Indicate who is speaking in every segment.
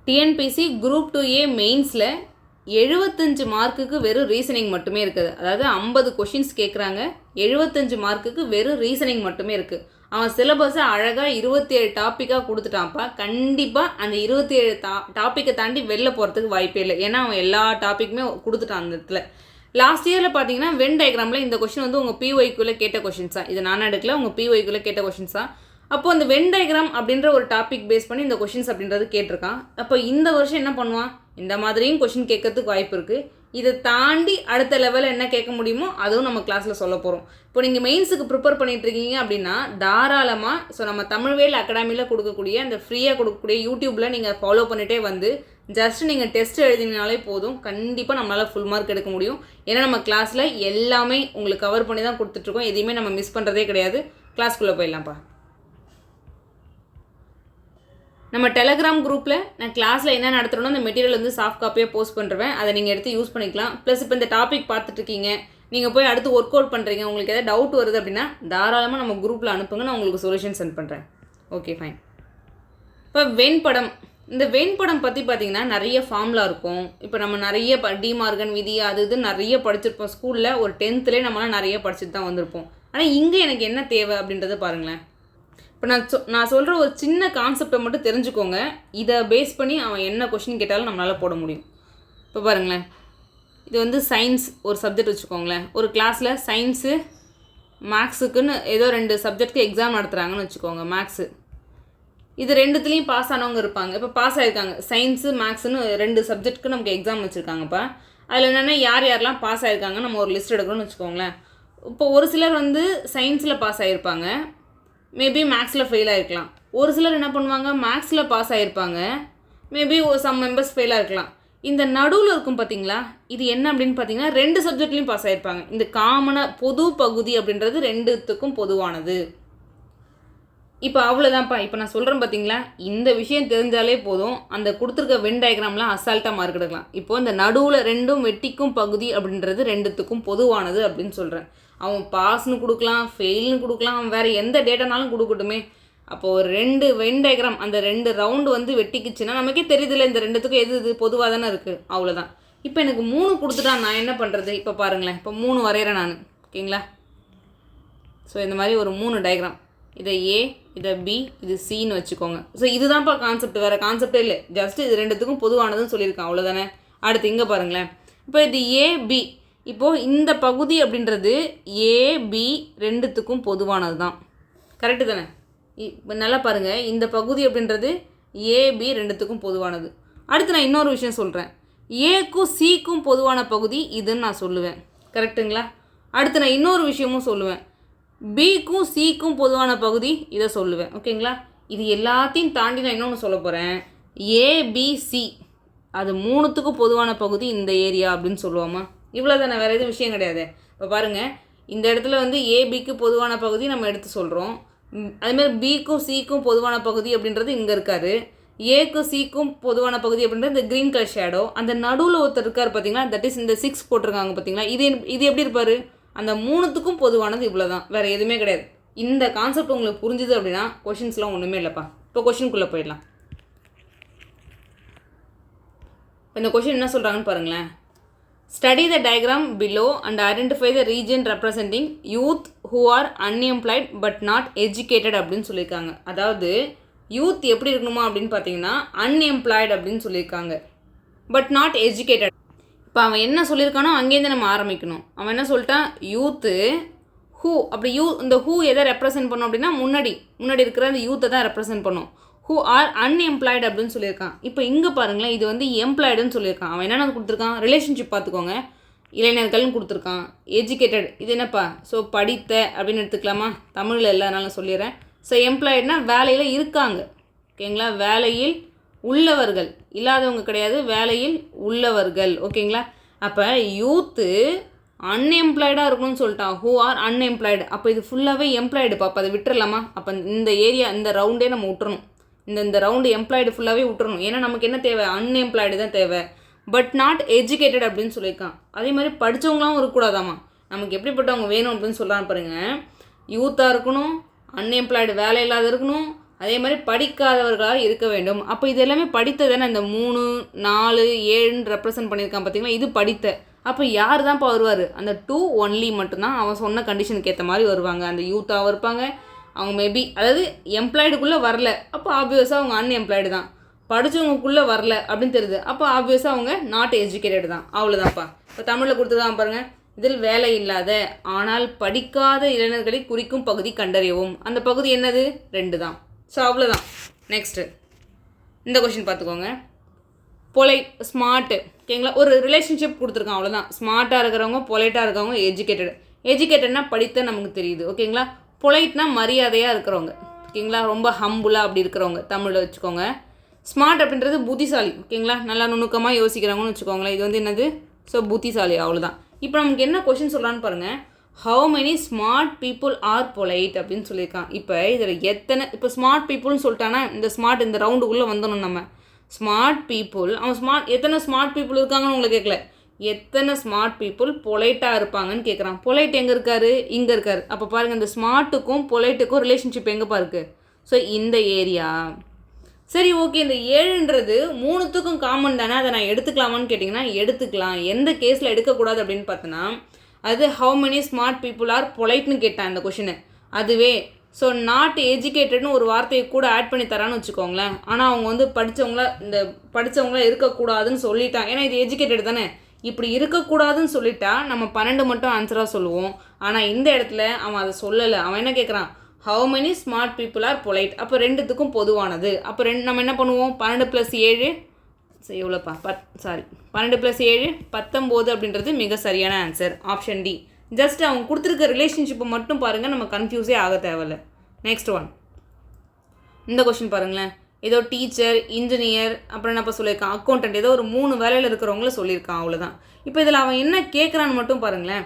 Speaker 1: TNPSC group 2A மெயின்ஸில் 75 மார்க்குக்கு வெறும் reasoning மட்டுமே இருக்குது. அதாவது 50 கொஷின்ஸ் கேட்குறாங்க, 75 மார்க்குக்கு வெறும் ரீசனிங் மட்டுமே இருக்குது. அவன் சிலபஸை அழகாக 27 டாப்பிக்காக கொடுத்துட்டான்ப்பா. கண்டிப்பாக அந்த 27 டாப்பிக்கை தாண்டி வெளில போகிறதுக்கு வாய்ப்பே இல்லை. ஏன்னா அவன் எல்லா டாப்பிக்குமே கொடுத்துட்டான் அந்த இடத்துல. லாஸ்ட் இயரில் பார்த்தீங்கன்னா வென் டயக்ராமில் இந்த கொஷின் வந்து உங்கள் பிஒய்க்குள்ளே கேட்ட கொஷின்ஸ் தான். இது நான் எடுக்கல, உங்கள் பிஒய்க்குள்ளே கேட்ட கொஷின்ஸ் தான். அப்போது அந்த வென் டயக்ராம் அப்படின்ற ஒரு டாபிக் பேஸ் பண்ணி இந்த கொஷின்ஸ் அப்படின்றது கேட்டிருக்கான். அப்போ இந்த வருஷம் என்ன பண்ணுவான், இந்த மாதிரியும் கொஷின் கேட்கறதுக்கு வாய்ப்பு இருக்குது. இதை தாண்டி அடுத்த லெவலில் என்ன கேட்க முடியுமோ அதுவும் நம்ம கிளாஸில் சொல்ல போகிறோம். இப்போ நீங்கள் மெயின்ஸுக்கு ப்ரிப்பேர் பண்ணிகிட்ருக்கீங்க அப்படின்னா தாராளமாக நம்ம தமிழ்வேல் அகாடமியில் கொடுக்கக்கூடிய அந்த ஃப்ரீயாக கொடுக்கக்கூடிய யூடியூப்பில் நீங்கள் ஃபாலோ பண்ணிகிட்டே வந்து ஜஸ்ட் நீங்கள் டெஸ்ட் எழுதினாலே போதும். கண்டிப்பாக நம்மளால் ஃபுல் மார்க் எடுக்க முடியும். ஏன்னா நம்ம கிளாஸில் எல்லாமே உங்களுக்கு கவர் பண்ணி தான் கொடுத்துட்ருக்கோம். எதையுமே நம்ம மிஸ் பண்ணுறதே கிடையாது. கிளாஸ்க்குள்ளே போயிடலாம்ப்பா. நம்ம டெலகிராம் குரூப்பில் நான் கிளாஸில் என்ன நடத்துகிறோன்னா அந்த மெட்டீரியல் வந்து சாஃப்ட் காப்பியாக போஸ்ட் பண்ணுறேன். அதை நீங்கள் எடுத்து யூஸ் பண்ணிக்கலாம். ப்ளஸ் இப்போ இந்த டாபிக் பார்த்துட்ருக்கீங்க, நீங்கள் போய் அடுத்து ஒர்க் அவுட் பண்ணுறீங்க, உங்களுக்கு எதாவது டவுட் வருது அப்படின்னா தாராளமாக நம்ம குரூப்பில் அனுப்புங்க, நான் உங்களுக்கு சொல்யூஷன் சென்ட் பண்ணுறேன். Okay fine. இப்போ வெண்படம், இந்த வெண்படம் பற்றி பார்த்திங்கன்னா நிறைய ஃபார்முலா இருக்கும். இப்போ நம்ம நிறைய டிமார்கன் விதி அது இது நிறைய படிச்சிருப்போம் ஸ்கூலில். ஒரு 10th நம்மளாம் நிறைய படிச்சுட்டு தான் வந்திருப்போம். ஆனால் இங்கே எனக்கு என்ன தேவை அப்படின்றத பாருங்களேன். இப்போ நான் சொல்கிற ஒரு சின்ன கான்செப்டை மட்டும் தெரிஞ்சுக்கோங்க. இதை பேஸ் பண்ணி அவன் என்ன கொஷின் கேட்டாலும் நம்மளால் போட முடியும். இப்போ பாருங்களேன், இது வந்து சயின்ஸ் ஒரு சப்ஜெக்ட் வச்சுக்கோங்களேன். ஒரு கிளாஸில் சயின்ஸு மேக்ஸுக்குன்னு ஏதோ 2 சப்ஜெக்ட்டுக்கு எக்ஸாம் நடத்துகிறாங்கன்னு வச்சுக்கோங்க. மேக்ஸு இது 2த்துலேயும் பாஸ் ஆனவங்க இருப்பாங்க. இப்போ பாஸ் ஆகிருக்காங்க, சயின்ஸு மேக்ஸுன்னு 2 சப்ஜெக்ட்டுக்கு நமக்கு எக்ஸாம் வச்சுருக்காங்கப்பா. அதில் என்னென்னா யாரெல்லாம் பாஸ் ஆகிருக்காங்க நம்ம ஒரு லிஸ்ட் எடுக்கணும்னு வச்சுக்கோங்களேன். இப்போ ஒரு சிலர் வந்து சயின்ஸில் பாஸ் ஆகிருப்பாங்க, மேபி மேக்ஸில் ஃபெயில் ஆகிருக்கலாம். ஒரு சிலர் என்ன பண்ணுவாங்க, மேக்ஸில் பாஸ் ஆகிருப்பாங்க, மேபி சம் மெம்பர்ஸ் ஃபெயில் ஆகிருக்கலாம். இந்த நடுவில் இருக்கும் பார்த்தீங்களா, இது என்ன அப்படின்னு பார்த்தீங்கன்னா 2 சப்ஜெக்ட்லேயும் பாஸ் ஆகிருப்பாங்க. இந்த காமனாக பொது பகுதி அப்படின்றது 2த்துக்கும் பொதுவானது. இப்போ அவ்வளோதான்ப்பா. இப்போ நான் சொல்கிறேன் பார்த்தீங்களா, இந்த விஷயம் தெரிஞ்சாலே போதும், அந்த கொடுத்துருக்க வென் டயக்ராம்லாம் அசால்ட்டாக மார்க் எடுக்கலாம். இப்போது இந்த நடுவில் 2ம் வெட்டிக்கும் பகுதி அப்படின்றது 2த்துக்கும் பொதுவானது அப்படின்னு சொல்கிறேன். அவன் பாஸ்னு கொடுக்கலாம், ஃபெயில்னு கொடுக்கலாம், அவன் வேறு எந்த டேட்டானாலும் கொடுக்கட்டுமே. அப்போது ஒரு 2 வென் டயக்ராம், அந்த 2 ரவுண்டு வந்து வெட்டிக்குச்சுன்னா நமக்கே தெரியுதுல்ல இந்த 2த்துக்கும் எது இது பொதுவாக தானே இருக்குது. அவ்வளோதான். இப்போ எனக்கு 3 கொடுத்துட்டான், நான் என்ன பண்ணுறது? இப்போ பாருங்களேன், இப்போ 3 வரைகிறேன் நான். ஓகேங்களா? ஸோ இந்த மாதிரி ஒரு 3 டயக்ராம், இதை ஏ, இதை பி, இது சின்னு வச்சுக்கோங்க. ஸோ இதுதான்ப்பா கான்செப்ட், வேறு கான்செப்டே இல்லை. ஜஸ்ட்டு இது 2த்துக்கும் பொதுவானதுன்னு சொல்லியிருக்கான், அவ்வளோதானே. அடுத்து இங்கே பாருங்களேன், இப்போ இது ஏபி. இப்போது இந்த பகுதி அப்படின்றது ஏபி 2த்துக்கும் பொதுவானது தான். கரெக்டு தானே? இப்போ நல்லா பாருங்கள், இந்த பகுதி அப்படின்றது ஏபி 2த்துக்கும் பொதுவானது. அடுத்து நான் இன்னொரு விஷயம் சொல்கிறேன், ஏக்கும் சிக்கும் பொதுவான பகுதி இதுன்னு நான் சொல்லுவேன். கரெக்டுங்களா? அடுத்து நான் இன்னொரு விஷயமும் சொல்லுவேன், பிக்கும் சிக்கும் பொதுவான பகுதி இதை சொல்லுவேன். ஓகேங்களா? இது எல்லாத்தையும் தாண்டி நான் இன்னொன்று சொல்ல போகிறேன், ஏபிசி அது 3த்துக்கும் பொதுவான பகுதி இந்த ஏரியா அப்படின்னு சொல்லுவோமா. இவ்வளோ தானே, வேறு எதுவும் விஷயம் கிடையாது. இப்போ பாருங்கள், இந்த இடத்துல வந்து ஏபிக்கு பொதுவான பகுதி நம்ம எடுத்து சொல்கிறோம். அதேமாதிரி பிக்கும் சிக்கும் பொதுவான பகுதி அப்படின்றது இங்கே இருக்காரு. ஏக்கும் சிக்கும் பொதுவான பகுதி அப்படின்றது இந்த க்ரீன் கலர் ஷேடோ. அந்த நடுவில் ஒருத்தர் இருக்கார் பார்த்தீங்களா, தட் இஸ் இந்த 6 போட்டிருக்காங்க பார்த்தீங்களா. இது எப்படி இருப்பார், அந்த 3த்துக்கும் பொதுவானது இவ்வளோ தான், வேறு எதுவுமே கிடையாது. இந்த கான்செப்ட் உங்களுக்கு புரிஞ்சுது அப்படின்னா கொஷின்ஸ்லாம் ஒன்றுமே இல்லைப்பா. இப்போ கொஷினுக்குள்ளே போயிடலாம். இந்த கொஷின் என்ன சொல்கிறாங்கன்னு பாருங்களேன். Study the diagram below and identify the region representing youth who are unemployed but not educated அப்படின்னு சொல்லியிருக்காங்க. அதாவது யூத் எப்படி இருக்கணுமா அப்படின்னு பார்த்தீங்கன்னா அன்எம்ப்ளாய்டு அப்படின்னு சொல்லியிருக்காங்க, பட் நாட் எஜுகேட்டட். இப்போ அவன் என்ன சொல்லியிருக்கானோ அங்கேருந்து நம்ம ஆரம்பிக்கணும். அவன் என்ன சொல்லிட்டான், யூத்து ஹூ, அப்படி இந்த ஹூ எதை ரெப்ரசென்ட் பண்ணும் அப்படின்னா முன்னாடி இருக்கிற அந்த யூத்தை தான் ரெப்ரசென்ட் பண்ணும். ஹூ ஆர் அன்எம்ப்ளாய்டு அப்படின்னு சொல்லியிருக்கான். இப்போ இங்கே பாருங்களேன், இது வந்து எம்ப்ளாய்டுன்னு சொல்லியிருக்கான். அவன் என்னென்ன கொடுத்துருக்கான், ரிலேஷன்ஷிப் பார்த்துக்கோங்க, இளைஞர்கள்னு கொடுத்துருக்கான். எஜுகேட்டட் இது என்னப்பா, ஸோ படித்த அப்படின்னு எடுத்துக்கலாமா, தமிழில் எல்லாருனாலும் சொல்லிடுறேன். ஸோ எம்ப்ளாய்டுனா வேலையில் இருக்காங்க. ஓகேங்களா? வேலையில் உள்ளவர்கள், இல்லாதவங்க கிடையாது, வேலையில் உள்ளவர்கள். ஓகேங்களா? அப்போ யூத்து அன்எம்ப்ளாய்டாக இருக்கணும்னு சொல்லிட்டான், ஹூ ஆர் அன்எம்ப்ளாய்டு. அப்போ இது ஃபுல்லாகவே எம்ப்ளாய்டு பாப்பா, அதை விட்டுறலாமா? அப்போ இந்த ஏரியா இந்த ரவுண்டே நம்ம விட்டுறணும். இந்த ரவுண்டு எம்ப்ளாய்டு ஃபுல்லாகவே விட்டுறணும். ஏன்னா நமக்கு என்ன தேவை, அன்எம்ப்ளாய்டு தான் தேவை, பட் நாட் எஜுகேட்டட் அப்படின்னு சொல்லியிருக்கான். அதே மாதிரி படித்தவங்களாம் இருக்கக்கூடாதாமா, நமக்கு எப்படிப்பட்டவங்க வேணும் அப்படின்னு சொல்லலாம் பாருங்க. யூத்தாக இருக்கணும், அன்எம்ப்ளாய்டு வேலை இல்லாத இருக்கணும், அதே மாதிரி படிக்காதவர்களாக இருக்க வேண்டும். அப்போ இது எல்லாமே படித்ததானே, இந்த 3, 4, 7ன்னு ரெப்ரசன்ட் பண்ணியிருக்கான் பார்த்தீங்களா, இது படித்த. அப்போ யார் தான்ப்பா வருவார், அந்த 2 ஒன்லி மட்டும்தான் அவன் சொன்ன கண்டிஷனுக்கு ஏற்ற மாதிரி வருவாங்க. அந்த யூத்தாக இருப்பாங்க, அவங்க மேபி அதாவது எம்ப்ளாய்டுக்குள்ளே வரல, அப்போ ஆப்வியஸாக அவங்க அன்எம்ப்ளாய்டு தான். படித்தவங்களுக்குள்ளே வரல அப்படின்னு தெரியுது, அப்போ ஆப்வியஸாக அவங்க நாட் எஜுகேட்டட் தான். அவ்வளோதான்ப்பா. இப்போ தமிழில் கொடுத்துருக்கான் பாருங்கள், இதில் வேலை இல்லாத ஆனால் படிக்காத இளைஞர்களை குறிக்கும் பகுதி கண்டறியவும். அந்த பகுதி என்னது, 2 தான். ஸோ அவ்வளோதான். நெக்ஸ்ட்டு இந்த கொஷின் பார்த்துக்கோங்க. பொலைட், ஸ்மார்ட்டு, ஓகேங்களா, ஒரு ரிலேஷன்ஷிப் கொடுத்துருக்கான், அவ்வளோதான். ஸ்மார்ட்டாக இருக்கிறவங்க, பொலைட்டாக இருக்கிறவங்க, எஜுகேட்டட். எஜுகேட்டட்னா படித்த நமக்கு தெரியுது, ஓகேங்களா. பொலைட்னா மரியாதையாக இருக்கிறவங்க, ஓகேங்களா, ரொம்ப ஹம்புலாக அப்படி இருக்கிறவங்க, தமிழில் வச்சுக்கோங்க. ஸ்மார்ட் அப்படின்றது புத்திசாலி, ஓகேங்களா, நல்லா நுணுக்கமாக யோசிக்கிறவங்கன்னு வச்சுக்கோங்களேன். இது வந்து என்னது, ஸோ புத்திசாலி, அவ்வளோதான். இப்போ நமக்கு என்ன கொஷின் சொல்லலான்னு பாருங்கள். How many smart people R polite அப்படின்னு சொல்லியிருக்கான். இப்போ இதில் எத்தனை, இப்போ ஸ்மார்ட் பீப்புள்னு சொல்லிட்டானா இந்த ஸ்மார்ட் இந்த ரவுண்டுக்குள்ளே வந்துடணும் நம்ம. ஸ்மார்ட் பீப்புள், அவன் எத்தனை ஸ்மார்ட் பீப்புள் இருக்காங்கன்னு உங்களை கேட்கல, எத்தனை ஸ்மார்ட் பீப்புள் பொலைட்டாக இருப்பாங்கன்னு கேட்குறான். பொலைட் எங்கே இருக்காரு, இங்கே இருக்காரு. அப்போ பாருங்கள், இந்த ஸ்மார்ட்டுக்கும் பொலைட்டுக்கும் ரிலேஷன்ஷிப் எங்கே பாருக்கு, ஸோ இந்த ஏரியா. சரி, ஓகே, இந்த 7ன்றது 3த்துக்கும் காமன் தானே, அதை நான் எடுத்துக்கலாமான்னு கேட்டிங்கன்னா எடுத்துக்கலாம். எந்த கேஸில் எடுக்கக்கூடாது அப்படின்னு பார்த்தோன்னா, அது how many smart people are பொலைட்னு கேட்டான் இந்த கொஷினு. அதுவே ஸோ நாட் எஜுகேட்டட்னு ஒரு வார்த்தையை கூட ஆட் பண்ணி தரான்னு வச்சுக்கோங்களேன். ஆனால் அவங்க வந்து படித்தவங்களா இருக்கக்கூடாதுன்னு சொல்லிட்டான். ஏன்னா இது எஜுகேட்டட் தானே, இப்படி இருக்கக்கூடாதுன்னு சொல்லிட்டா நம்ம 12 மட்டும் ஆன்சராக சொல்லுவோம். ஆனால் இந்த இடத்துல அவன் அதை சொல்லலை. அவன் என்ன கேட்குறான், how many smart people R polite. அப்போ 2த்துக்கும் பொதுவானது. அப்போ நம்ம என்ன பண்ணுவோம், 12 + 7 எவ்வளோப்பா, 12 + 7 19 அப்படின்றது மிக சரியான ஆன்சர், ஆப்ஷன் டி. ஜஸ்ட் அவங்க கொடுத்துருக்க ரிலேஷன்ஷிப்பை மட்டும் பாருங்கள், நம்ம கன்ஃபியூஸே ஆக தேவையில்லை. நெக்ஸ்ட் ஒன், இந்த கொஷின் பாருங்களேன். ஏதோ டீச்சர், இன்ஜினியர், அப்புறம் என்னப்பா சொல்லியிருக்கான், அக்கௌண்டன்ட், ஏதோ ஒரு 3 வேலையில் இருக்கிறவங்கள சொல்லியிருக்கான், அவ்வளோதான். இப்போ இதில் அவன் என்ன கேட்குறான்னு மட்டும் பாருங்களேன்.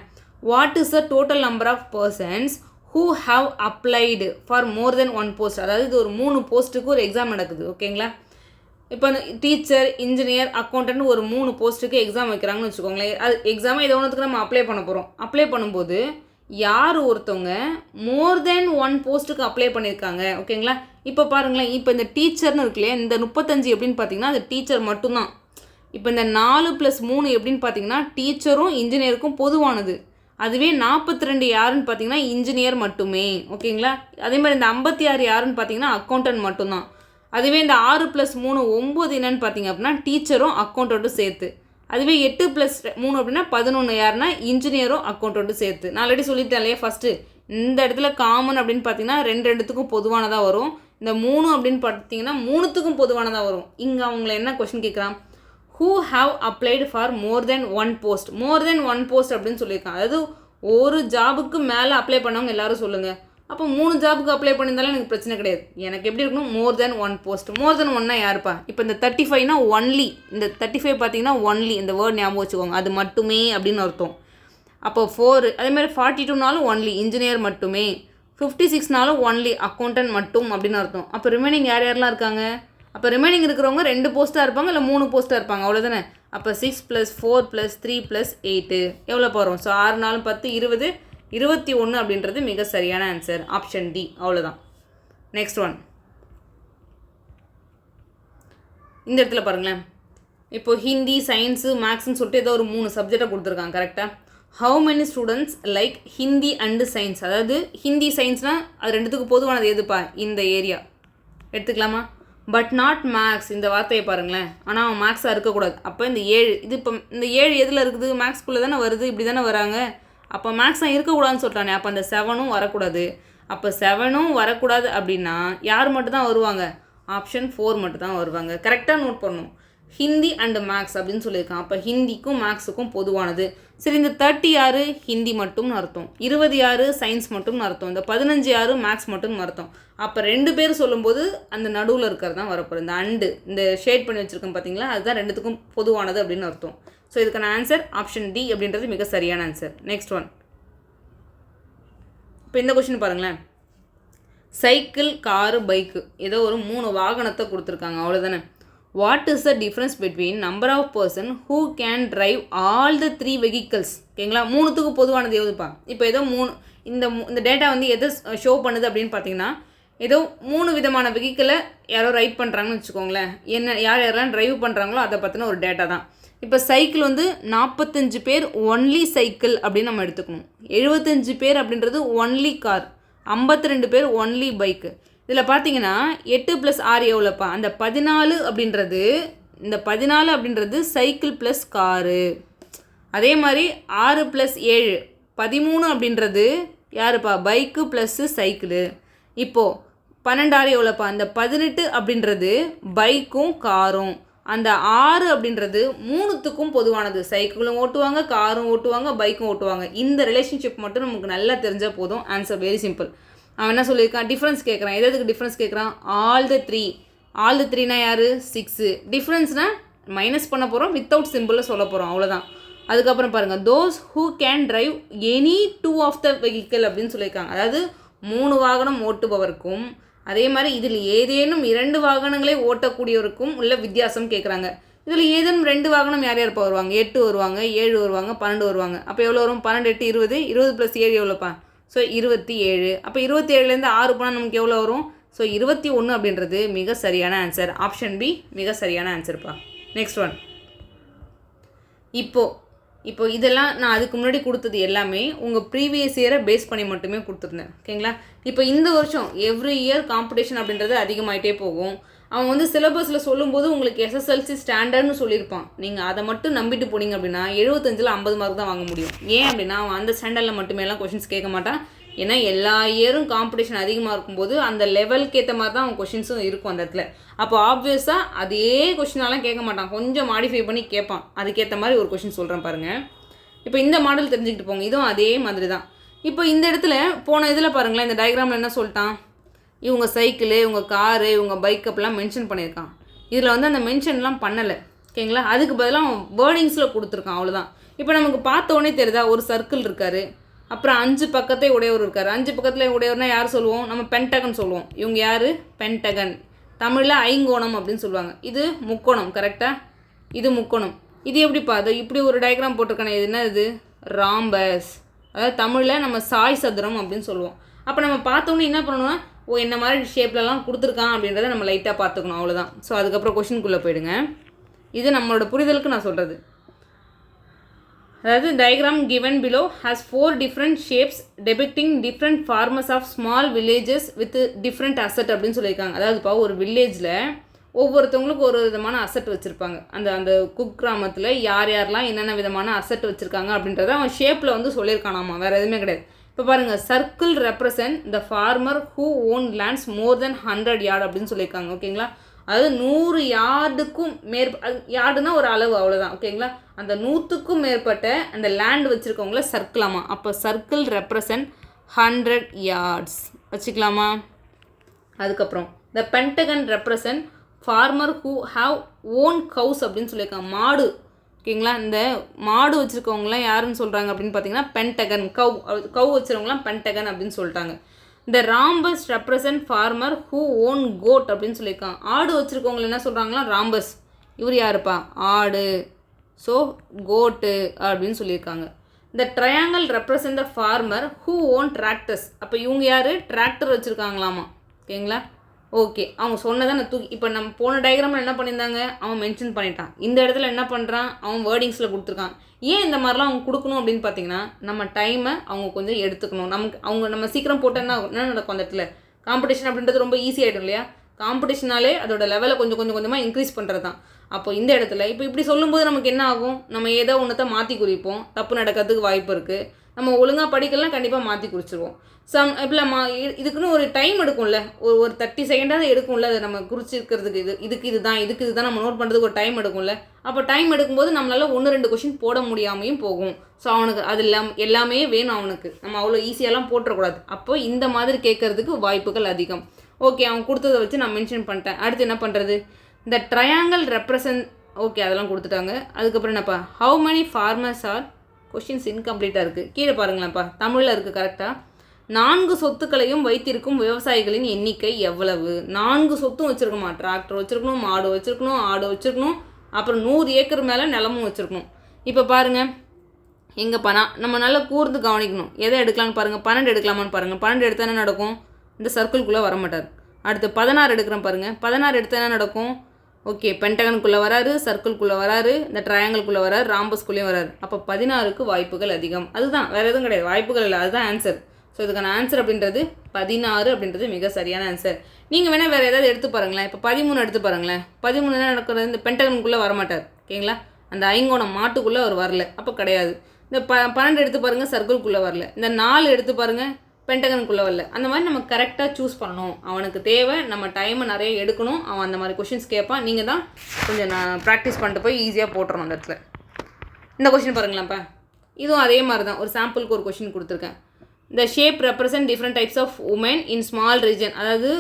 Speaker 1: What is the total number of persons who have applied for more than 1 post. அதாவது இது ஒரு 3 போஸ்ட்டுக்கு ஒரு எக்ஸாம் நடக்குது, ஓகேங்களா. இப்போ அந்த டீச்சர், இன்ஜினியர், அக்கௌண்டன்ட் ஒரு 3 போஸ்ட்டுக்கு எக்ஸாம் வைக்கிறாங்கன்னு வச்சுக்கோங்களேன். அது எக்ஸாமை ஏதோ ஒன்றுக்கு நம்ம அப்ளை பண்ண போகிறோம். அப்ளை பண்ணும்போது யார் ஒருத்தவங்க மோர் தென் 1 போஸ்ட்டுக்கு அப்ளை பண்ணியிருக்காங்க, ஓகேங்களா. இப்போ பாருங்களேன், இப்போ இந்த டீச்சர்னு இருக்குல்லையே, இந்த 35 எப்படின்னு பார்த்தீங்கன்னா அது டீச்சர் மட்டும்தான். இப்போ இந்த 4 + 3 எப்படின்னு பார்த்தீங்கன்னா டீச்சரும் இன்ஜினியருக்கும் பொதுவானது. அதுவே 42 யாருன்னு பார்த்தீங்கன்னா இன்ஜினியர் மட்டுமே, ஓகேங்களா. அதே மாதிரி இந்த 56 யாருன்னு பார்த்தீங்கன்னா அக்கௌண்டன்ட் மட்டும்தான். அதுவே இந்த 6 + 3 9 என்னன்னு பார்த்தீங்க அப்படின்னா டீச்சரும் அக்கௌண்டண்ட்டும் சேர்த்து. அதுவே 8 + 3 அப்படின்னா 11 யாருன்னா இன்ஜினியரும் அக்கௌண்டண்ட்டும் சேர்த்து. நான் ஆல்ரெடி சொல்லிட்டேன் இல்லையா, ஃபஸ்ட்டு இந்த இடத்துல காமன் அப்படின்னு பார்த்தீங்கன்னா 2த்துக்கும் பொதுவானதாக வரும். இந்த 3 அப்படின்னு பார்த்தீங்கன்னா 3த்துக்கும் பொதுவானதாக வரும். இங்கே அவங்கள என்ன கொஷின் கேட்குறான், who have applied for more than 1 post. more than 1 post அப்படின்னு சொல்லியிருக்கான். அதாவது ஒரு ஜாபுக்கு மேலே அப்ளை பண்ணவங்க எல்லாரும் சொல்லுங்கள். அப்போ 3 ஜாபுக்கு அப்ளை பண்ணியிருந்தாலும் எனக்கு பிரச்சனை கிடையாது. எனக்கு எப்படி இருக்கணும், மோர் தென் 1 போஸ்ட். மோர் தென் 1னா யாருப்பா, இப்போ இந்த 35னா ஒன்லி, இந்த 35 பார்த்தீங்கன்னா ஒன்லி, இந்த வேர்ட் ஞாபகம் வச்சுக்கோங்க, அது மட்டுமே அப்படின்னு அர்த்தம். அப்போ 4, அதேமாதிரி 42நாலும் ஒன்லி, இன்ஜினியர் மட்டுமே. 56நாலும் ஒன்லி, அக்கௌண்டன்ட் மட்டும் அப்படின்னு அர்த்தம். அப்போ ரிமைனிங் யாரெல்லாம் இருக்காங்க, அப்போ ரிமைனிங் இருக்கிறவங்க 2 போஸ்ட்டாக இருப்பாங்க, இல்லை 3 போஸ்ட்டாக இருப்பாங்க, அவ்வளோதானே. அப்போ 6 + 4 + 3 + 8 எவ்வளோ போகிறோம், ஸோ 6 4 10 20 21 அப்படின்றது மிக சரியான ஆன்சர், ஆப்ஷன் டி, அவ்வளோதான். நெக்ஸ்ட் ஒன், இந்த இடத்துல பாருங்களேன். இப்போது ஹிந்தி, சயின்ஸு, மேக்ஸ்ன்னு சொல்லிட்டு ஏதோ ஒரு 3 சப்ஜெக்டை கொடுத்துருக்காங்க, கரெக்டாக. How many students like Hindi and science. அதாவது ஹிந்தி, சயின்ஸ்னால் அது 2த்துக்கு பொதுவானது எதுப்பா, இந்த ஏரியா எடுத்துக்கலாமா. பட் நாட் மேக்ஸ், இந்த வார்த்தையை பாருங்களேன். ஆனால் அவன் மேக்ஸாக இருக்கக்கூடாது. அப்போ இந்த 7, இது இப்போ இந்த 7 எதில் இருக்குது, மேக்ஸ்குள்ளே தானே வருது, இப்படி தானே வராங்க. அப்போ மேக்ஸாக இருக்கக்கூடாதுன்னு சொல்லிட்டானே, அப்போ அந்த 7ம் வரக்கூடாது. அப்போ 7ம் வரக்கூடாது அப்படின்னா யார் மட்டும் தான் வருவாங்க, ஆப்ஷன் 4 மட்டும் தான் வருவாங்க. கரெக்டாக நோட் பண்ணணும். ஹிந்தி அண்டு மேக்ஸ் அப்படின்னு சொல்லியிருக்கான். அப்போ ஹிந்திக்கும் மேக்ஸுக்கும் பொதுவானது. சரி, இந்த 30 யார், ஹிந்தி மட்டும்னு அர்த்தம். 20 யார், சயின்ஸ் மட்டும்னு அர்த்தம். இந்த 15 யார், மேக்ஸ் மட்டும்னு அர்த்தம். அப்போ 2 பேர் சொல்லும்போது அந்த நடுவில் இருக்கிறது தான் வரப்போகுது. இந்த அண்டு, இந்த ஷேட் பண்ணி வச்சுருக்கோம் பார்த்தீங்களா, அதுதான் 2த்துக்கும் பொதுவானது அப்படின்னு அர்த்தம். ஸோ இதுக்கான ஆன்சர் ஆப்ஷன் டி அப்படின்றது மிக சரியான ஆன்சர். நெக்ஸ்ட் ஒன், இப்போ இந்த கொஸ்டின் பாருங்களேன். சைக்கிள், காரு, பைக்கு, ஏதோ ஒரு 3 வாகனத்தை கொடுத்துருக்காங்க, அவ்வளோதானே. What is the difference between number of person who can drive all the 3 vehicles, ஓகேங்களா. 3த்துக்கும் பொதுவானது எதுப்பா. இப்போ ஏதோ 3 இந்த டேட்டா வந்து எதை ஷோ பண்ணுது அப்படின்னு பார்த்தீங்கன்னா ஏதோ 3 விதமான வெஹிக்கிளை யாரோ ரைட் பண்ணுறாங்கன்னு வச்சுக்கோங்களேன். யார் யாரெல்லாம் ட்ரைவ் பண்ணுறாங்களோ அதை பற்றின ஒரு டேட்டா தான். இப்போ சைக்கிள் வந்து 45 பேர் ஒன்லி சைக்கிள் அப்படின்னு நம்ம எடுத்துக்கணும். 75 பேர் அப்படின்றது ஒன்லி கார், 52 பேர் ஒன்லி பைக்கு. இதில் பார்த்தீங்கன்னா 8 + 6 எவ்வளோப்பா? அந்த 14 அப்படின்றது, இந்த 14 அப்படின்றது சைக்கிள் ப்ளஸ் காரு. அதே மாதிரி 6 + 7 13 அப்படின்றது யாருப்பா? Bike plus cycle. இப்போது 12 எவ்வளோப்பா? அந்த 18 அப்படின்றது பைக்கும் காரும். அந்த 6 அப்படின்றது 3த்துக்கும் பொதுவானது. சைக்கிளும் ஓட்டுவாங்க, காரும் ஓட்டுவாங்க, பைக்கும் ஓட்டுவாங்க. இந்த ரிலேஷன்ஷிப் மட்டும் நமக்கு நல்லா தெரிஞ்சால் போதும். Answer very simple. அவன் என்ன சொல்லியிருக்கான்? டிஃப்ரென்ஸ் கேட்குறான். எதுக்கு டிஃப்ரென்ஸ் கேட்குறான்? ஆல் த 3னா யார்? 6. டிஃப்ரென்ஸ்னால் மைனஸ் பண்ண போகிறோம், வித்தவுட் சிம்பிளில் சொல்ல போகிறோம், அவ்வளோதான். அதுக்கப்புறம் பாருங்கள், those who can drive any 2 of the vehicle அப்படின்னு சொல்லியிருக்காங்க. அதாவது 3 வாகனம் ஓட்டுபவருக்கும் அதே மாதிரி இதில் ஏதேனும் 2 வாகனங்களை ஓட்டக்கூடியவருக்கும் உள்ள வித்தியாசம் கேட்குறாங்க. இதில் ஏதேனும் 2 வாகனம் யார் யார் வருவாங்க? 8 வருவாங்க, 7 வருவாங்க, 12 வருவாங்க. அப்போ எவ்வளோ வரும்? 12, 8, 20. 20 + 7 எவ்வளோப்பா? ஸோ 27. அப்போ 27லேருந்து 6 போனால் நமக்கு எவ்வளோ வரும்? ஸோ 21 அப்படின்றது மிக சரியான ஆன்சர். ஆப்ஷன் பி மிக சரியான ஆன்சர்ப்பா. Next one. இப்போ இதெல்லாம் நான் அதுக்கு முன்னாடி கொடுத்தது எல்லாமே உங்கள் ப்ரீவியஸ் இயரை பேஸ் பண்ணி மட்டுமே கொடுத்துருந்தேன். ஓகேங்களா? இப்போ இந்த வருஷம் எவ்ரி இயர் காம்படிஷன் அப்படின்றது அதிகமாகிட்டே போகும். அவன் வந்து சிலபஸில் சொல்லும்போது உங்களுக்கு எஸ்எஸ்எல்சி ஸ்டாண்டர்ட்னு சொல்லியிருப்பான். நீங்கள் அதை மட்டும் நம்பிட்டு போனீங்க அப்படின்னா 75ல் 50 மார்க் தான் வாங்க முடியும். ஏன் அப்படின்னா அவன் அந்த ஸ்டாண்டர்டில் மட்டுமேலாம் கொஷின்ஸ் கேட்க மாட்டான். ஏன்னா எல்லா இயரும் காம்படிஷன் அதிகமாக இருக்கும்போது அந்த லெவலுக்கு ஏற்ற மாதிரி தான் அவன் கொஷின்ஸும் இருக்கும் அந்த இடத்துல. அப்போ ஆப்வியஸாக அதே கொஷினாலாம் கேட்க மாட்டான், கொஞ்சம் மாடிஃபை பண்ணி கேட்பான். அதுக்கேற்ற மாதிரி ஒரு கொஷின் சொல்கிறேன் பாருங்கள். இப்போ இந்த மாடல் தெரிஞ்சுக்கிட்டு போங்க. இதுவும் அதே மாதிரி தான். இப்போ இந்த இடத்துல போன இதில் பாருங்களேன், இந்த டயக்ராமில் என்ன சொல்லிட்டான்? இவங்க சைக்கிளு, இவங்க காரு, இவங்க பைக் அப்பெல்லாம் மென்ஷன் பண்ணியிருக்கான். இதில் வந்து அந்த மென்ஷன்லாம் பண்ணலை. ஓகேங்களா? அதுக்கு பதிலாக அவன் வேர்டிங்ஸில் கொடுத்துருக்கான், அவ்வளோதான். இப்போ நமக்கு பார்த்த உடனே தெரியுதா? ஒரு சர்க்கிள் இருக்கார், அப்புறம் 5 பக்கத்தை உடையவர் இருக்கார். 5 பக்கத்தில் உடையவர்னா யார் சொல்லுவோம்? நம்ம பென்டகன் சொல்லுவோம். இவங்க யார்? பென்டகன். தமிழில் ஐங்கோணம் அப்படின்னு சொல்லுவாங்க. இது முக்கோணம், கரெக்டாக? இது முக்கோணம். இது எப்படிப்பா? அது இப்படி ஒரு டயக்ராம் போட்டிருக்கானே, இது என்ன? இது ராம்பஸ். அதாவது தமிழில் நம்ம சாய் சதுரம் அப்படின்னு சொல்லுவோம். அப்போ நம்ம பார்த்தோன்னே என்ன பண்ணணும்னா, என்ன மாதிரி ஷேப்லலாம் கொடுத்துருக்கான் அப்படின்றத நம்ம லைட்டாக பார்த்துக்கணும், அவ்வளோதான். ஸோ அதுக்கப்புறம் கொஷினுக்குள்ளே போயிடுங்க. இது நம்மளோட புரிதலுக்கு நான் சொல்கிறது. அதாவது diagram given below has 4 different shapes depicting different farmers of small villages with different asset அப்படின்னு சொல்லியிருக்காங்க. அதாவதுப்பா ஒரு வில்லேஜில் ஒவ்வொருத்தவங்களுக்கு ஒரு விதமான அசட் வச்சுருப்பாங்க. அந்த குக் கிராமத்தில் யார் யாரெல்லாம் என்னென்ன விதமான அசட் வச்சுருக்காங்க அப்படின்றத அவன் ஷேப்பில் வந்து சொல்லியிருக்கானாமா, வேறு எதுவுமே கிடையாது. இப்போ பாருங்கள், circle represent the farmer who own lands more than 100 yard அப்படின்னு சொல்லியிருக்காங்க. ஓகேங்களா? அதாவது 100 யார்டுக்கும் யார்டுனா ஒரு அளவு, அவ்வளோதான். ஓகேங்களா? அந்த 100க்கும் மேற்பட்ட அந்த லேண்ட் வச்சுருக்கவங்கள சர்க்கிளாமா. அப்போ சர்க்கிள் ரெப்ரசன்ட் 100 yards வச்சுக்கலாமா? அதுக்கப்புறம் the Pentagon represent farmer who have own cows அப்படின்னு சொல்லியிருக்காங்க, மாடு. ஓகேங்களா? இந்த மாடு வச்சுருக்கவங்களாம் யாருன்னு சொல்கிறாங்க அப்படின்னு பார்த்தீங்கன்னா பென்டகன். கவு வச்சுருக்கவங்களாம் பென்டகன் அப்படின்னு சொல்லிட்டாங்க. இந்த rhombus represent farmer who own goat அப்படின்னு சொல்லியிருக்காங்க. ஆடு வச்சுருக்கவங்களை என்ன சொல்கிறாங்களா? ராம்பஸ். இவர் யாருப்பா? ஆடு. ஸோ கோட்டு அப்படின்னு சொல்லியிருக்காங்க. இந்த triangle represent the farmer who own tractors. அப்போ இவங்க யார்? டிராக்டர் வச்சுருக்காங்களாமா. ஓகேங்களா? ஓகே, அவங்க சொன்னதை நான் இப்போ நம்ம போன டயக்ராமில் என்ன பண்ணியிருந்தாங்க, அவன் மென்ஷன் பண்ணிட்டான். இந்த இடத்துல என்ன பண்ணுறான், அவன் வேர்டிங்ஸில் கொடுத்துருக்கான். ஏன் இந்த மாதிரிலாம் அவங்க கொடுக்கணும் அப்படின்னு பார்த்தீங்கன்னா, நம்ம டைமை அவங்க கொஞ்சம் எடுத்துக்கணும். நம்ம சீக்கிரம் போட்டோன்னா என்ன நடக்கும், அந்த இடத்துல காம்படிஷன் அப்படின்றது ரொம்ப ஈஸி ஆகிடும் இல்லையா? காம்படிஷனாலே அதோட லெவலை கொஞ்சமாக இன்க்ரீஸ் பண்ணுறது தான். அப்போ இந்த இடத்துல இப்போ இப்படி சொல்லும்போது நமக்கு என்ன ஆகும், நம்ம ஏதோ ஒன்றத்தை மாற்றி குறிப்போம், தப்பு நடக்கிறதுக்கு வாய்ப்பு இருக்குது. நம்ம ஒழுங்காக படிக்கலாம், கண்டிப்பாக மாற்றி குறிச்சிருவோம். இப்போலாமா இதுக்குன்னு ஒரு டைம் எடுக்கும்ல, ஒரு 30 செகண்டாவது எடுக்கும்ல, அதை நம்ம குறிச்சிருக்கிறதுக்கு. இதுதான் நம்ம நோட் பண்ணுறதுக்கு ஒரு டைம் எடுக்கும்ல. அப்போ டைம் எடுக்கும்போது நம்மளால் 1-2 கொஷின் போட முடியாமையும் போகும். ஸோ அவனுக்கு அது எல்லாமே வேணும் அவனுக்கு. நம்ம அவ்வளோ ஈஸியாலாம் போட்டுறக்கூடாது. அப்போ இந்த மாதிரி கேட்குறதுக்கு வாய்ப்புகள் அதிகம். ஓகே, அவன் கொடுத்ததை வச்சு நான் மென்ஷன் பண்ணிட்டேன். அடுத்து என்ன பண்ணுறது? இந்த ட்ரையாங்கிள் ரெப்ரசன்ட். ஓகே, அதெல்லாம் கொடுத்துட்டாங்க. அதுக்கப்புறம் என்னப்பா, how many farmers are? Questions இன்கம்ப்ளீட்டாக இருக்குது. கீழே பாருங்களேன்ப்பா, தமிழில் இருக்குது கரெக்டாக. 4 சொத்துக்களையும் வைத்திருக்கும் விவசாயிகளின் எண்ணிக்கை எவ்வளவு? 4 சொத்தும் வச்சுருக்கணுமா? டிராக்டர் வச்சுருக்கணும், மாடு வச்சுருக்கணும், ஆடு வச்சுருக்கணும், அப்புறம் 100 ஏக்கர் மேலே நிலமும் வச்சுருக்கணும். இப்போ பாருங்கள், எங்கே நம்ம நல்லா கூர்ந்து கவனிக்கணும். எதை எடுக்கலான்னு பாருங்கள். 12 எடுக்கலாமான்னு பாருங்கள். 12 எடுத்தால் என்ன நடக்கும்? இந்த சர்க்கிள்குள்ளே வரமாட்டார். அடுத்து 16 எடுக்கிறேன் பாருங்கள். 16 எடுத்தால் என்ன நடக்கும்? ஓகே, பென்டகனுக்குள்ளே வராரு, சர்க்கிள்குள்ளே வராரு, இந்த ட்ரையாங்கிள்குள்ளே வராரு, ராம்பஸ்குள்ளேயும் வராரு. அப்போ 16க்கு வாய்ப்புகள் அதிகம். அதுதான், வேறு எதுவும் கிடையாது, வாய்ப்புகள் இல்லை, அதுதான் ஆன்சர். ஸோ இதுக்கான ஆன்சர் அப்படின்றது 16 அப்படின்றது மிக சரியான ஆன்சர். நீங்கள் வேணால் வேறு ஏதாவது எடுத்து பாருங்களேன். இப்போ 13 எடுத்து பாருங்களேன். 13 என்ன நடக்கிறது? இந்த பென்டகனுக்குள்ளே வரமாட்டார். ஓகேங்களா, அந்த ஐங்கோணம் மாட்டுக்குள்ளே அவர் வரல, அப்போ கிடையாது. இந்த 12 எடுத்து பாருங்கள், சர்க்கிள்குள்ளே வரல. இந்த 4 எடுத்து பாருங்கள், பென்டகனுக்குள்ளே வரல. அந்த மாதிரி நம்ம கரெக்டாக சூஸ் பண்ணணும். அவனுக்கு தேவை, நம்ம டைமை நிறைய எடுக்கணும். அவன் அந்த மாதிரி கொஷின்ஸ் கேட்பான். நீங்கள் தான் கொஞ்சம் நான் ப்ராக்டிஸ் பண்ணிட்டு போய் ஈஸியாக போட்டுறணும் அந்த இடத்துல. இந்த கொஷின் பாருங்களாம்ப்பா, இதுவும் அதே மாதிரி தான். ஒரு சாம்பிளுக்கு ஒரு கொஷின் கொடுத்துருக்கேன். இந்த shape represent different types of woman in small region. அதாவது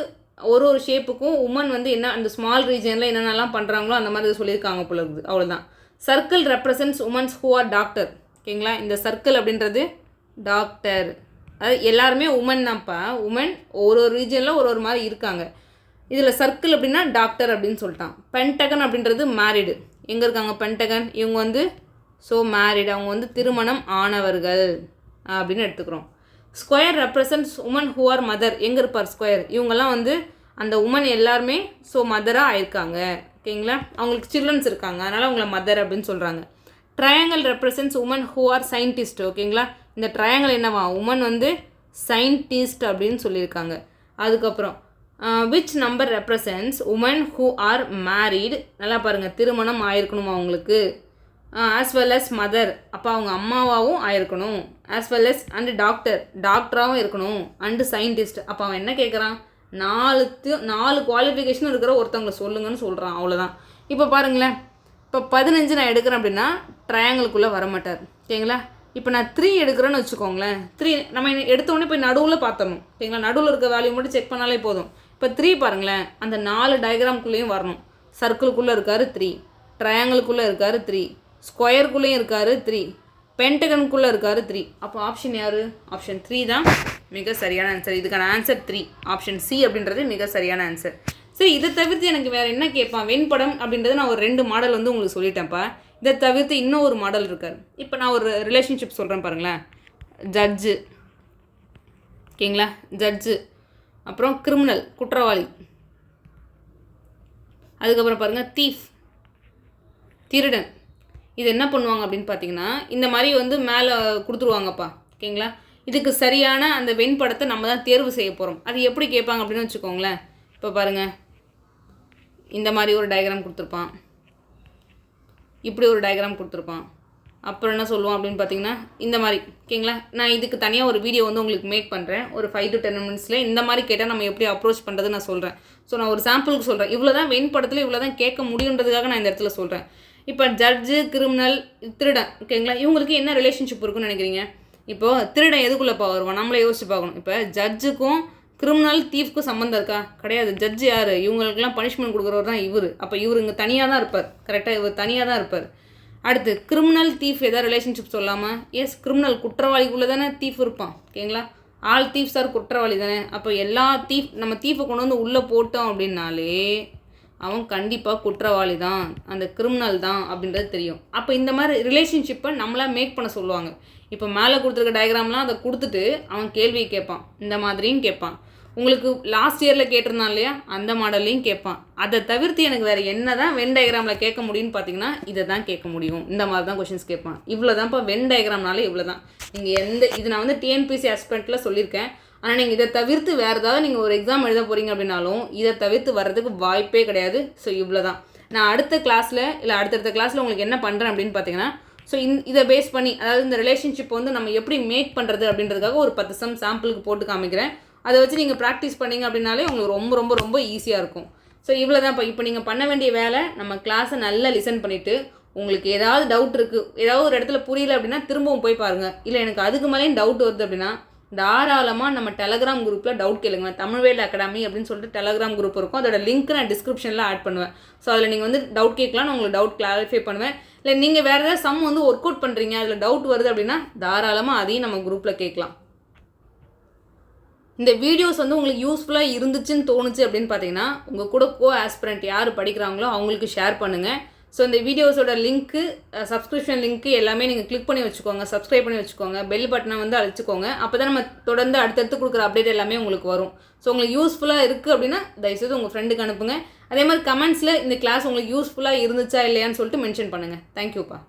Speaker 1: ஒரு ஷேப்புக்கும் உமன் வந்து என்ன அந்த ஸ்மால் ரீஜனில் என்னென்னலாம் பண்ணுறாங்களோ அந்த மாதிரி சொல்லியிருக்காங்க போல இருக்குது. அவ்வளோதான். Circle represents women's who or Doctor. ஓகேங்களா, இந்த சர்க்கிள் அப்படின்றது டாக்டர். அதாவது எல்லாருமே உமன் தான்ப்பா. உமன் ஒரு ரீஜனில் ஒரு மாதிரி இருக்காங்க. இதில் சர்க்கிள் அப்படின்னா டாக்டர் அப்படின்னு சொல்லிட்டான். பென்டகன் அப்படின்றது மேரிடு. எங்கே இருக்காங்க பென்டகன்? இவங்க வந்து ஸோ மேரிடு, அவங்க வந்து திருமணம் ஆனவர்கள் அப்படின்னு எடுத்துக்கிறோம். Square represents woman who are mother. எங்கே இருப்பார் ஸ்கொயர்? இவங்கெல்லாம் வந்து அந்த உமன் எல்லாருமே ஸோ மதராக ஆயிருக்காங்க. ஓகேங்களா, அவங்களுக்கு சில்ட்ரன்ஸ் இருக்காங்க, அதனால் அவங்கள மதர் அப்படின்னு சொல்கிறாங்க. Triangle represents woman who are scientist. ஓகேங்களா, இந்த ட்ரையாங்கிள் என்னவா? உமன் வந்து சயின்டிஸ்ட் அப்படின்னு சொல்லியிருக்காங்க. அதுக்கப்புறம் which number represents woman who are married. நல்லா பாருங்கள், திருமணம் ஆயிருக்கணுமா அவங்களுக்கு. ஆஸ் வெல் அஸ் மதர், அப்போ அவங்க அம்மாவாகவும் ஆயிருக்கணும். ஆஸ் வெல் அஸ் அண்டு டாக்டராகவும் இருக்கணும். And scientist. அப்போ அவன் என்ன கேட்குறான்? 4 குவாலிஃபிகேஷன் இருக்கிற ஒருத்தவங்களை சொல்லுங்கன்னு சொல்கிறான். அவ்வளோதான். இப்போ பாருங்களேன், இப்போ 15 நான் எடுக்கிறேன் அப்படின்னா ட்ரையாங்கிள்குள்ளே வரமாட்டார். ஓகேங்களா, இப்போ நான் 3 எடுக்கிறேன்னு வச்சுக்கோங்களேன். 3 நம்ம எடுத்தோடனே போய் நடுவில் பார்த்தணும். ஓகேங்களா, நடுவில் இருக்க வேல்யூ மட்டும் செக் பண்ணாலே போதும். இப்போ 3 பாருங்களேன், அந்த 4 டயக்ராம்குள்ளேயும் வரணும். சர்க்கிள்குள்ளே இருக்கார் 3, ட்ரையாங்கிள்குள்ளே இருக்கார் 3, ஸ்கொயருக்குள்ளேயும் இருக்கார் 3, பென்டகனுக்குள்ளே இருக்கார் 3. அப்போ ஆப்ஷன் யார்? ஆப்ஷன் 3 தான் மிக சரியான ஆன்சர். இதுக்கான ஆன்சர் 3, ஆப்ஷன் சி அப்படின்றது மிக சரியான ஆன்சர். சரி, இதை தவிர்த்து எனக்கு வேறு என்ன கேட்பான்? வெண்படம் அப்படின்றது நான் ஒரு 2 மாடல் வந்து உங்களுக்கு சொல்லிட்டேன்ப்பா. இதை தவிர்த்து இன்னும் ஒரு மாடல் இருக்கார். இப்போ நான் ஒரு ரிலேஷன்ஷிப் சொல்கிறேன் பாருங்களேன். ஜட்ஜு. ஓகேங்களா, ஜட்ஜு. அப்புறம் கிரிமினல், குற்றவாளி. அதுக்கப்புறம் பாருங்கள் தீஃப், திருடன். இது என்ன பண்ணுவாங்க அப்படின்னு பார்த்தீங்கன்னா, இந்த மாதிரி வந்து மேலே கொடுத்துருவாங்கப்பா. ஓகேங்களா, இதுக்கு சரியான அந்த வெண்படத்தை நம்ம தான் தேர்வு செய்ய போகிறோம். அது எப்படி கேட்பாங்க அப்படின்னு வச்சுக்கோங்களேன். இப்போ பாருங்கள், இந்த மாதிரி ஒரு டயக்ராம் கொடுத்துருப்பான், இப்படி ஒரு டயக்ராம் கொடுத்துருப்பான். அப்புறம் என்ன சொல்லுவோம் அப்படின்னு பார்த்தீங்கன்னா இந்த மாதிரி. ஓகேங்களா, நான் இதுக்கு தனியாக ஒரு வீடியோ வந்து உங்களுக்கு மேக் பண்ணுறேன். ஒரு 5 to 10 minutesல இந்த மாதிரி கேட்டால் நம்ம எப்படி அப்ரோச் பண்ணுறது நான் சொல்கிறேன். ஸோ நான் ஒரு சாம்பிளுக்கு சொல்கிறேன். இவ்வளோ தான் வெண்படத்தில் இவ்வளோ தான் கேட்க முடியுன்றதுக்காக நான் இந்த இடத்துல சொல்கிறேன். இப்போ ஜட்ஜு, கிரிமினல், திருடன். ஓகேங்களா, இவங்களுக்கு என்ன ரிலேஷன்ஷிப் இருக்குன்னு நினைக்கிறீங்க? இப்போது திருடன் எதுக்குள்ளேப்பா வருவான்? நம்மளே யோசிச்சு பார்க்கணும். இப்போ ஜட்ஜுக்கும் கிரிமினல் தீஃப்க்கும் சம்மந்தம் இருக்கா? கிடையாது. ஜட்ஜு யார்? இவங்களுக்கெல்லாம் பனிஷ்மெண்ட் கொடுக்குறவர் தான் இவர். அப்போ இவர் இங்கே தனியாக தான் இருப்பார். கரெக்டாக, இவர் தனியாக தான் இருப்பார். அடுத்து கிரிமினல் தீஃப் ஏதாவது ரிலேஷன்ஷிப் சொல்லாமல்? எஸ், கிரிமினல் குற்றவாளிக்குள்ளே தானே தீஃப் இருப்பான். ஓகேங்களா, ஆல் தீஃப்ஸ் ஆர் குற்றவாளி தானே. அப்போ எல்லா நம்ம தீஃபை கொண்டு வந்து உள்ளே போட்டோம் அப்படின்னாலே அவன் கண்டிப்பாக குற்றவாளி தான், அந்த கிரிமினல் தான் அப்படின்றது தெரியும். அப்போ இந்த மாதிரி ரிலேஷன்ஷிப்பை நம்மளாக மேக் பண்ண சொல்லுவாங்க. இப்போ மேலே கொடுத்துருக்க டயக்ராம்லாம் அதை கொடுத்துட்டு அவன் கேள்வியை கேட்பான். இந்த மாதிரியும் கேட்பான். உங்களுக்கு லாஸ்ட் இயரில் கேட்டிருந்தான் இல்லையா, அந்த மாடல்லையும் கேட்பான். அதை தவிர்த்து எனக்கு வேறு என்ன தான் வென் டயக்ராமில் கேட்க முடியும்னு பார்த்தீங்கன்னா இதை தான் கேட்க முடியும். இந்த மாதிரி தான் கொஷின்ஸ் கேட்பான். இவ்வளோ தான்ப்பா வென் டயக்ராம்னாலே இவ்வளோ தான். நீங்கள் இது நான் வந்து டிஎன்பிசி ஆஸ்பெக்டில் சொல்லியிருக்கேன். ஆனால் நீங்கள் இதை தவிர்த்து வேறு ஏதாவது நீங்கள் ஒரு எக்ஸாம் எழுத போகிறீங்க அப்படின்னாலும் இதை தவிர்த்து வர்றதுக்கு வாய்ப்பே கிடையாது. ஸோ இவ்வளோ தான். நான் அடுத்த கிளாஸில் இல்லை அடுத்தடுத்த கிளாஸில் உங்களுக்கு என்ன பண்ணுறேன் அப்படின்னு பார்த்தீங்கன்னா, ஸோ இதை பேஸ் பண்ணி, அதாவது இந்த ரிலேஷன்ஷிப் வந்து நம்ம எப்படி மேக் பண்ணுறது அப்படின்றதுக்காக ஒரு 10 சம் சாம்பிளுக்கு போட்டு காமிக்கிறேன். அதை வச்சு நீங்கள் ப்ராக்டிஸ் பண்ணிங்க அப்படின்னாலே உங்களுக்கு ரொம்ப ரொம்ப ரொம்ப ஈஸியாக இருக்கும். ஸோ இவ்வளோ தான். இப்போ நீங்கள் பண்ண வேண்டிய வேலை, நம்ம கிளாஸை நல்லா லிசன் பண்ணிவிட்டு உங்களுக்கு ஏதாவது டவுட் இருக்குது, ஏதாவது ஒரு இடத்துல புரியல அப்படின்னா திரும்பவும் போய் பாருங்கள். இல்லை எனக்கு அதுக்கு மேலேயும் டவுட் வருது அப்படின்னா தாராளமாக நம்ம டெலகிராம் குரூப்பில் டவுட் கேளுங்க. தமிழ்வேல் அகாடமி அப்படின்னு சொல்லிட்டு டெலகிராம் குரூப் இருக்கும். அதோட லிங்க் நான் டிஸ்கிரிப்ஷனில் ஆட் பண்ணுவேன். ஸோ அதில் நீங்கள் வந்து டவுட் கேட்கலாம், நான் உங்களுக்கு டவுட் கிளாரிஃபை பண்ணுவேன். இல்லை நீங்கள் வேறு ஏதாவது சம் வந்து ஒர்க் அவுட் பண்ணுறீங்க, அதில் டவுட் வருது அப்படின்னா தாராளமாக அதையும் நம்ம குரூப்பில் கேட்கலாம். இந்த வீடியோஸ் வந்து உங்களுக்கு யூஸ்ஃபுல்லாக இருந்துச்சுன்னு தோணுச்சு அப்படின்னு பார்த்தீங்கன்னா உங்கள் கூட ஆஸ்பிரண்ட் யார் படிக்கிறாங்களோ அவங்களுக்கு ஷேர் பண்ணுங்கள். ஸோ இந்த வீடியோஸோட லிங்க்கு சப்ஸ்கிரிப்ஷன் லிங்க்கு எல்லாமே நீங்கள் கிளிக் பண்ணி வச்சுக்கோங்க, சப்ஸ்கிரைப் பண்ணி வச்சுக்கோங்க, பெல் பட்டனை வந்து அழிச்சுக்கோங்க. அப்போ தான் நம்ம தொடர்ந்து அடுத்தடுத்து கொடுக்குற அப்டேட் எல்லாமே உங்களுக்கு வரும். ஸோ உங்களுக்கு யூஸ்ஃபுல்லாக இருக்குது அப்படின்னா தயவுசெய்து உங்கள் ஃப்ரெண்டுக்கு அனுப்புங்க. அதே மாதிரி கமெண்ட்ஸில் இந்த கிளாஸ் உங்களுக்கு யூஸ்ஃபுல்லாக இருந்துச்சா இல்லையான்னு சொல்லிட்டு மென்ஷன் பண்ணுங்கள். தேங்க்யூப்பா.